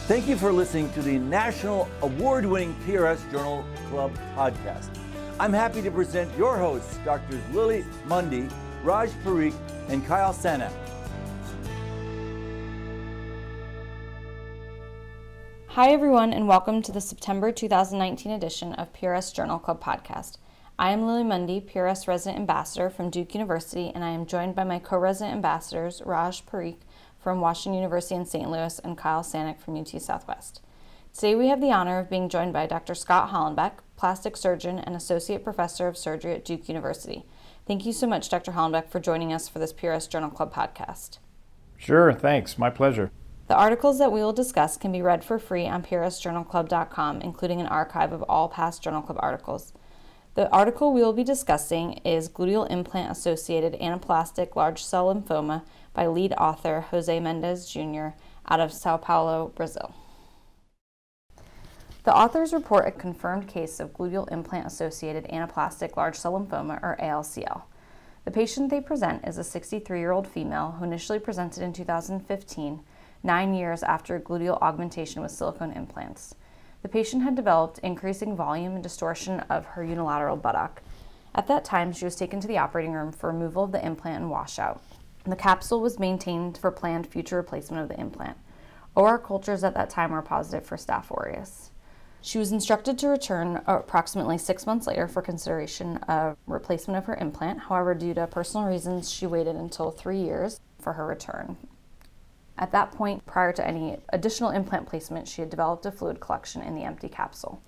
Thank you for listening to the National Award-winning PRS Journal Club podcast. I'm happy to present your hosts, Drs. Lily Mundy, Raj Parikh, and Kyle Sanniec. Hi everyone, and welcome to the September 2019 edition of PRS Journal Club podcast. I am Lily Mundy, PRS Resident Ambassador from Duke University, and I am joined by my co-resident ambassadors, Raj Parikh from Washington University in St. Louis and Kyle Sanniec from UT Southwest. Today we have the honor of being joined by Dr. Scott Hollenbeck, plastic surgeon and associate professor of surgery at Duke University. Thank you so much, Dr. Hollenbeck, for joining us for this PRS Journal Club podcast. Sure, thanks. My pleasure. The articles that we will discuss can be read for free on prsjournalclub.com, including an archive of all past Journal Club articles. The article we will be discussing is Gluteal Implant-Associated Anaplastic Large Cell Lymphoma by lead author Jose Mendes, Jr. out of Sao Paulo, Brazil. The authors report a confirmed case of Gluteal Implant-Associated Anaplastic Large Cell Lymphoma, or ALCL. The patient they present is a 63-year-old female who initially presented in 2015, 9 years after gluteal augmentation with silicone implants. The patient had developed increasing volume and distortion of her unilateral buttock. At that time, she was taken to the operating room for removal of the implant and washout. The capsule was maintained for planned future replacement of the implant. OR cultures at that time were positive for Staph aureus. She was instructed to return approximately 6 months later for consideration of replacement of her implant. However, due to personal reasons, she waited until 3 years for her return. At that point, prior to any additional implant placement, she had developed a fluid collection in the empty capsule.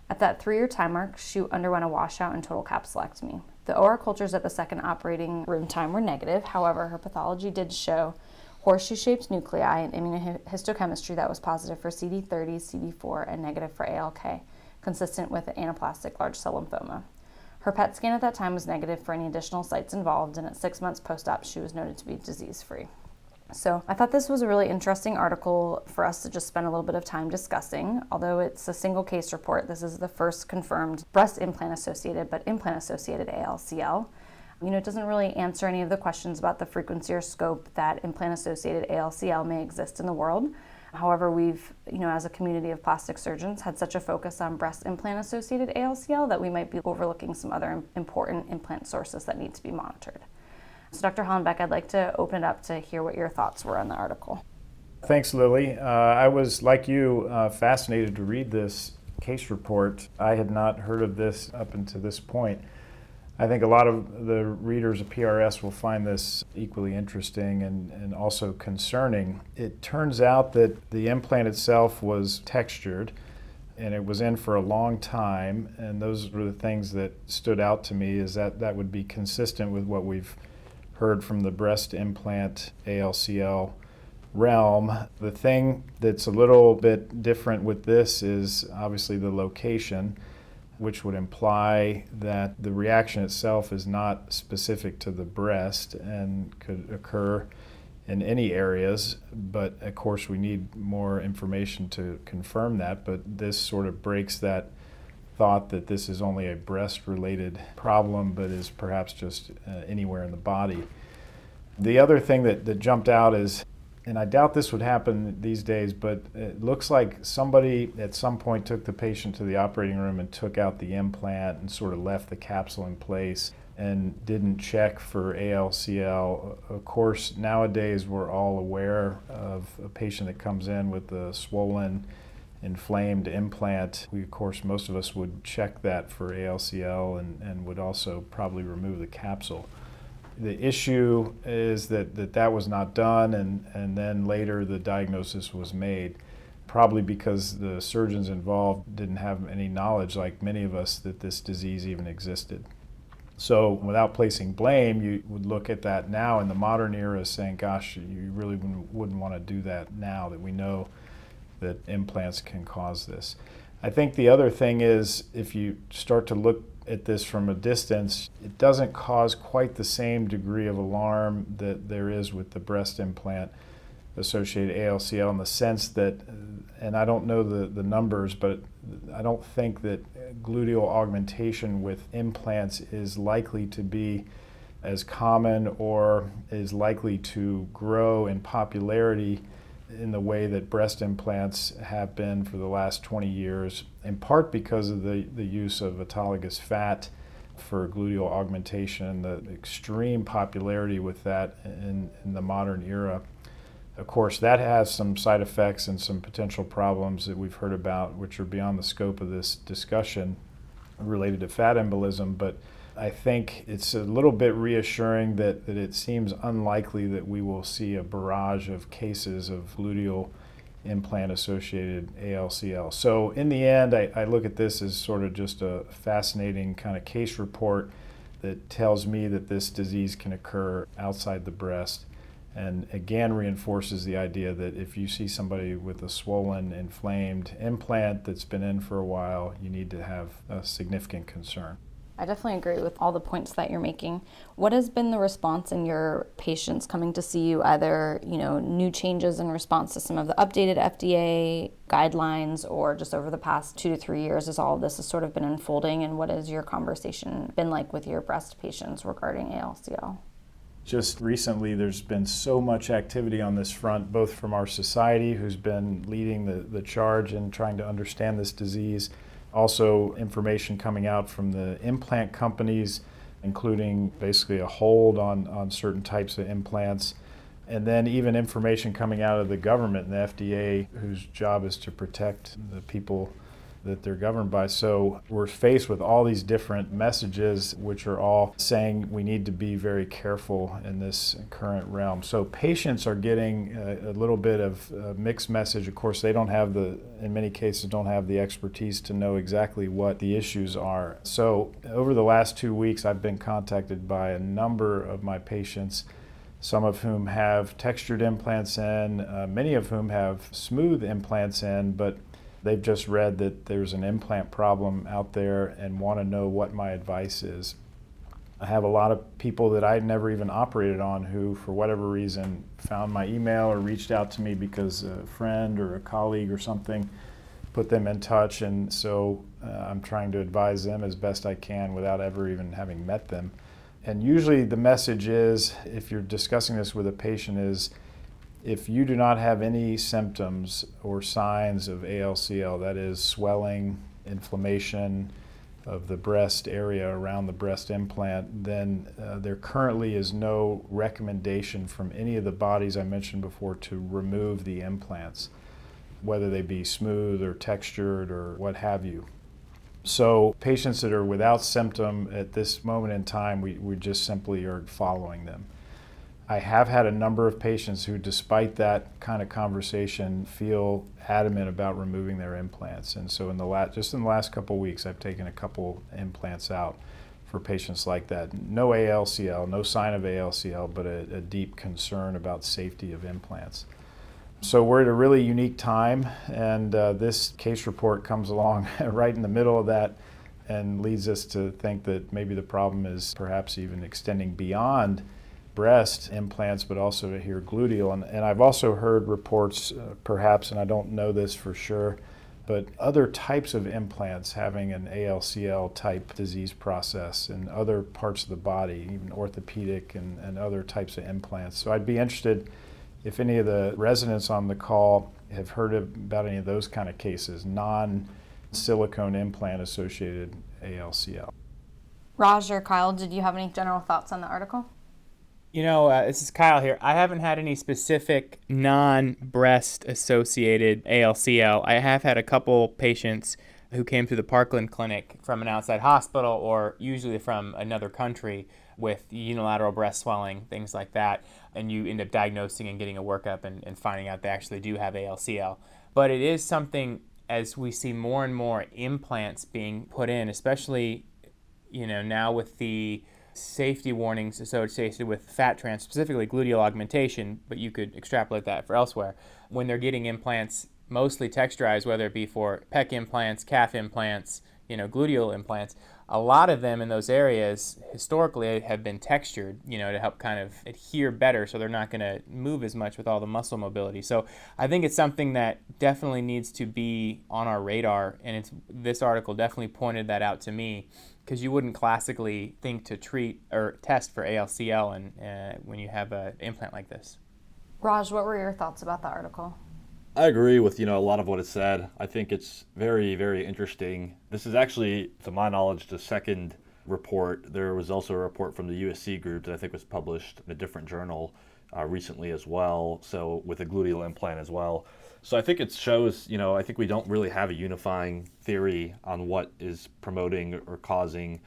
At that 3-year time mark, she underwent a washout and total capsulectomy. The OR cultures at the second operating room time were negative. However, her pathology did show horseshoe-shaped nuclei and immunohistochemistry that was positive for CD30, CD4, and negative for ALK, consistent with anaplastic large cell lymphoma. Her PET scan at that time was negative for any additional sites involved, and at 6 months post-op, she was noted to be disease-free. So I thought this was a really interesting article for us to just spend a little bit of time discussing. Although it's a single case report, this is the first confirmed breast implant-associated, but implant-associated ALCL. It doesn't really answer any of the questions about the frequency or scope that implant-associated ALCL may exist in the world. However, we've, as a community of plastic surgeons, had such a focus on breast implant-associated ALCL that we might be overlooking some other important implant sources that need to be monitored. So Dr. Hollenbeck, I'd like to open it up to hear what your thoughts were on the article. Thanks, Lily. I was, like you, fascinated to read this case report. I had not heard of this up until this point. I think a lot of the readers of PRS will find this equally interesting and also concerning. It turns out that the implant itself was textured, and it was in for a long time, and those were the things that stood out to me, is that would be consistent with what we've heard from the breast implant ALCL realm. The thing that's a little bit different with this is obviously the location, which would imply that the reaction itself is not specific to the breast and could occur in any areas, but of course we need more information to confirm that, but this sort of breaks that thought that this is only a breast-related problem, but is perhaps just anywhere in the body. The other thing that jumped out is, and I doubt this would happen these days, but it looks like somebody at some point took the patient to the operating room and took out the implant and sort of left the capsule in place and didn't check for ALCL. Of course, nowadays we're all aware of a patient that comes in with a swollen, inflamed implant. Of course, most of us would check that for ALCL and would also probably remove the capsule. The issue is that was not done, and then later the diagnosis was made, probably because the surgeons involved didn't have any knowledge, like many of us, that this disease even existed. So without placing blame, you would look at that now in the modern era saying, gosh, you really wouldn't want to do that now that we know that implants can cause this. I think the other thing is, if you start to look at this from a distance, it doesn't cause quite the same degree of alarm that there is with the breast implant associated ALCL, in the sense that, and I don't know the numbers, but I don't think that gluteal augmentation with implants is likely to be as common or is likely to grow in popularity in the way that breast implants have been for the last 20 years, in part because of the use of autologous fat for gluteal augmentation, the extreme popularity with that in the modern era. Of course, that has some side effects and some potential problems that we've heard about, which are beyond the scope of this discussion related to fat embolism. But I think it's a little bit reassuring that it seems unlikely that we will see a barrage of cases of gluteal implant-associated ALCL. So in the end, I look at this as sort of just a fascinating kind of case report that tells me that this disease can occur outside the breast, and again reinforces the idea that if you see somebody with a swollen, inflamed implant that's been in for a while, you need to have a significant concern. I definitely agree with all the points that you're making. What has been the response in your patients coming to see you, either, new changes in response to some of the updated FDA guidelines, or just over the past 2 to 3 years as all of this has sort of been unfolding? And what has your conversation been like with your breast patients regarding ALCL? Just recently, there's been so much activity on this front, both from our society, who's been leading the charge in trying to understand this disease, also information coming out from the implant companies, including basically a hold on certain types of implants, and then even information coming out of the government and the FDA, whose job is to protect the people that they're governed by. So we're faced with all these different messages, which are all saying we need to be very careful in this current realm. So patients are getting a little bit of a mixed message. Of course, they don't have in many cases, don't have the expertise to know exactly what the issues are. So over the last 2 weeks, I've been contacted by a number of my patients, some of whom have textured implants in, many of whom have smooth implants in, but they've just read that there's an implant problem out there and want to know what my advice is. I have a lot of people that I never even operated on who, for whatever reason, found my email or reached out to me because a friend or a colleague or something put them in touch, and so I'm trying to advise them as best I can without ever even having met them. And usually the message is, if you're discussing this with a patient, is if you do not have any symptoms or signs of ALCL, that is swelling, inflammation of the breast area around the breast implant, then there currently is no recommendation from any of the bodies I mentioned before to remove the implants, whether they be smooth or textured or what have you. So patients that are without symptom at this moment in time, we just simply are following them. I have had a number of patients who, despite that kind of conversation, feel adamant about removing their implants. And so just in the last couple of weeks, I've taken a couple implants out for patients like that. No ALCL, no sign of ALCL, but a deep concern about safety of implants. So we're at a really unique time, and this case report comes along right in the middle of that and leads us to think that maybe the problem is perhaps even extending beyond breast implants, but also to hear gluteal. And I've also heard reports, perhaps, and I don't know this for sure, but other types of implants having an ALCL type disease process in other parts of the body, even orthopedic and other types of implants. So I'd be interested if any of the residents on the call have heard about any of those kind of cases, non-silicone implant-associated ALCL. Raj or Kyle, did you have any general thoughts on the article? This is Kyle here. I haven't had any specific non-breast associated ALCL. I have had a couple patients who came to the Parkland Clinic from an outside hospital or usually from another country with unilateral breast swelling, things like that, and you end up diagnosing and getting a workup and finding out they actually do have ALCL. But it is something, as we see more and more implants being put in, especially now with the safety warnings associated with fat trans, specifically gluteal augmentation, but you could extrapolate that for elsewhere. When they're getting implants mostly texturized, whether it be for pec implants, calf implants, gluteal implants, a lot of them in those areas historically have been textured, to help kind of adhere better so they're not going to move as much with all the muscle mobility. So I think it's something that definitely needs to be on our radar, and this article definitely pointed that out to me, because you wouldn't classically think to treat or test for ALCL when you have an implant like this. Raj, what were your thoughts about the article? I agree with, a lot of what it said. I think it's very, very interesting. This is actually, to my knowledge, the second report. There was also a report from the USC group that I think was published in a different journal recently as well, so with a gluteal implant as well. So I think it shows, I think we don't really have a unifying theory on what is promoting or causing,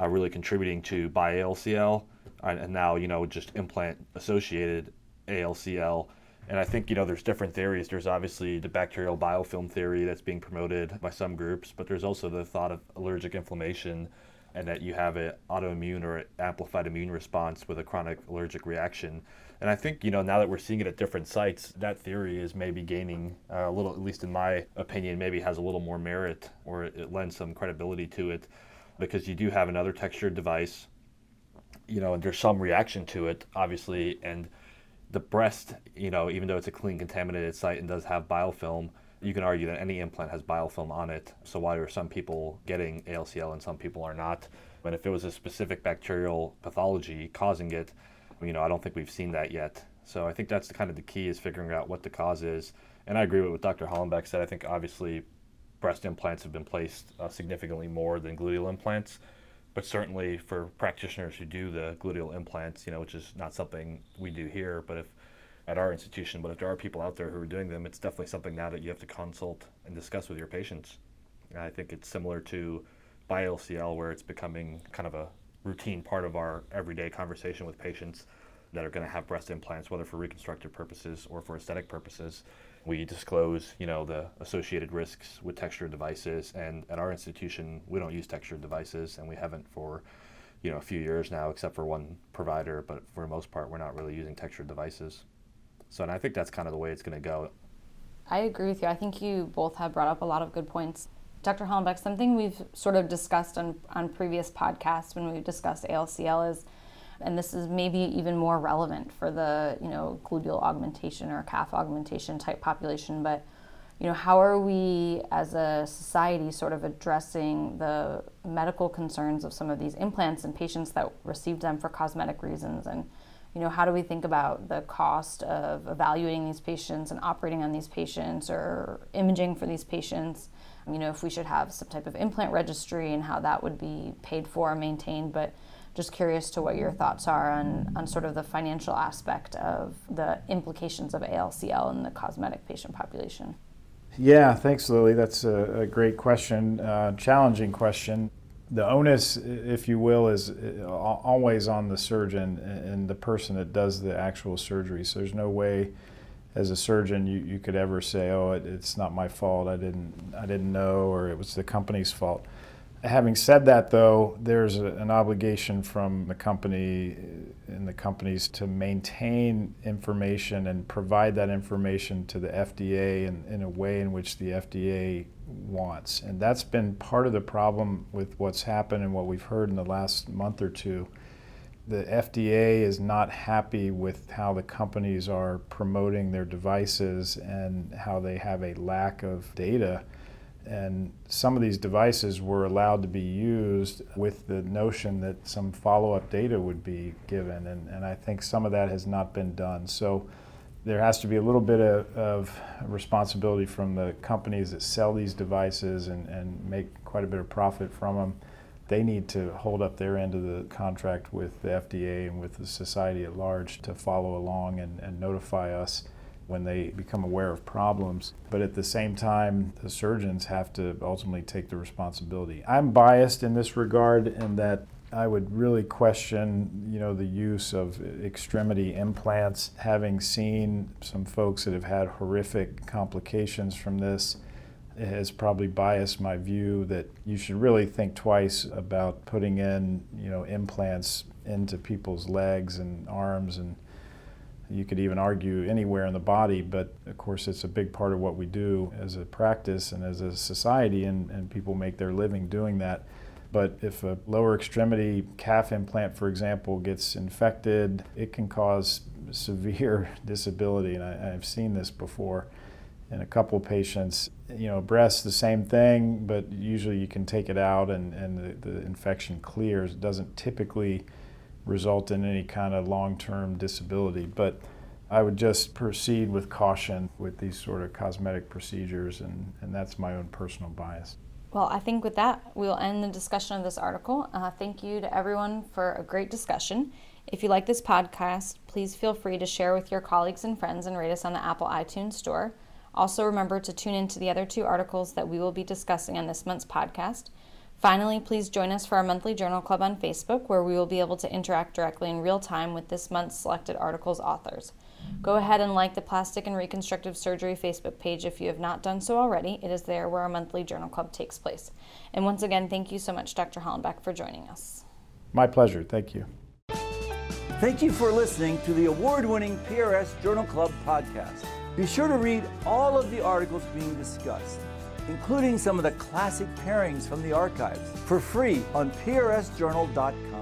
really contributing to bi-ALCL, and now, just implant-associated ALCL. And I think, there's different theories. There's obviously the bacterial biofilm theory that's being promoted by some groups, but there's also the thought of allergic inflammation and that you have an autoimmune or amplified immune response with a chronic allergic reaction. And I think, now that we're seeing it at different sites, that theory is maybe gaining a little, at least in my opinion, maybe has a little more merit, or it lends some credibility to it, because you do have another textured device, and there's some reaction to it, obviously, and the breast, even though it's a clean contaminated site and does have biofilm, you can argue that any implant has biofilm on it. So why are some people getting ALCL and some people are not? And if it was a specific bacterial pathology causing it, I don't think we've seen that yet. So I think that's kind of the key, is figuring out what the cause is. And I agree with what Dr. Hollenbeck said. I think obviously breast implants have been placed significantly more than gluteal implants. But certainly for practitioners who do the gluteal implants, which is not something we do here, but if at our institution, but if there are people out there who are doing them, it's definitely something now that you have to consult and discuss with your patients. And I think it's similar to bi-ALCL, where it's becoming kind of a routine part of our everyday conversation with patients that are going to have breast implants, whether for reconstructive purposes or for aesthetic purposes. We disclose, the associated risks with textured devices, and at our institution, we don't use textured devices, and we haven't for, a few years now, except for one provider, but for the most part, we're not really using textured devices. So, and I think that's kind of the way it's going to go. I agree with you. I think you both have brought up a lot of good points. Dr. Hollenbeck, something we've sort of discussed on previous podcasts when we've discussed ALCL is, and this is maybe even more relevant for the, gluteal augmentation or calf augmentation type population, but, how are we as a society sort of addressing the medical concerns of some of these implants and patients that received them for cosmetic reasons? And, how do we think about the cost of evaluating these patients and operating on these patients or imaging for these patients? If we should have some type of implant registry and how that would be paid for and maintained, but just curious to what your thoughts are on sort of the financial aspect of the implications of ALCL in the cosmetic patient population. Yeah, thanks, Lily. That's a great question, challenging question. The onus, if you will, is always on the surgeon and the person that does the actual surgery. So there's no way as a surgeon you could ever say, oh, it's not my fault, I didn't know, or it was the company's fault. Having said that, though, there's an obligation from the company and the companies to maintain information and provide that information to the FDA in a way in which the FDA wants. And that's been part of the problem with what's happened and what we've heard in the last month or two. The FDA is not happy with how the companies are promoting their devices and how they have a lack of data. And some of these devices were allowed to be used with the notion that some follow-up data would be given, and I think some of that has not been done. So there has to be a little bit of responsibility from the companies that sell these devices and make quite a bit of profit from them. They need to hold up their end of the contract with the FDA and with the society at large to follow along and notify us when they become aware of problems. But at the same time, the surgeons have to ultimately take the responsibility. I'm biased in this regard in that I would really question, the use of extremity implants. Having seen some folks that have had horrific complications from this, it has probably biased my view that you should really think twice about putting in, implants into people's legs and arms, and you could even argue anywhere in the body, but of course it's a big part of what we do as a practice and as a society, and people make their living doing that. But if a lower extremity calf implant, for example, gets infected, it can cause severe disability, and I've seen this before in a couple of patients. Breast, the same thing, but usually you can take it out and the infection clears. It doesn't typically result in any kind of long-term disability. But I would just proceed with caution with these sort of cosmetic procedures, and that's my own personal bias. Well, I think with that, we'll end the discussion of this article. Thank you to everyone for a great discussion. If you like this podcast, please feel free to share with your colleagues and friends and rate us on the Apple iTunes Store. Also, remember to tune into the other 2 articles that we will be discussing on this month's podcast. Finally, please join us for our monthly journal club on Facebook, where we will be able to interact directly in real time with this month's selected articles' authors. Go ahead and like the Plastic and Reconstructive Surgery Facebook page if you have not done so already. It is there where our monthly journal club takes place. And once again, thank you so much, Dr. Hollenbeck, for joining us. My pleasure. Thank you. Thank you for listening to the award-winning PRS Journal Club podcast. Be sure to read all of the articles being discussed, including some of the classic pairings from the archives, for free on prsjournal.com.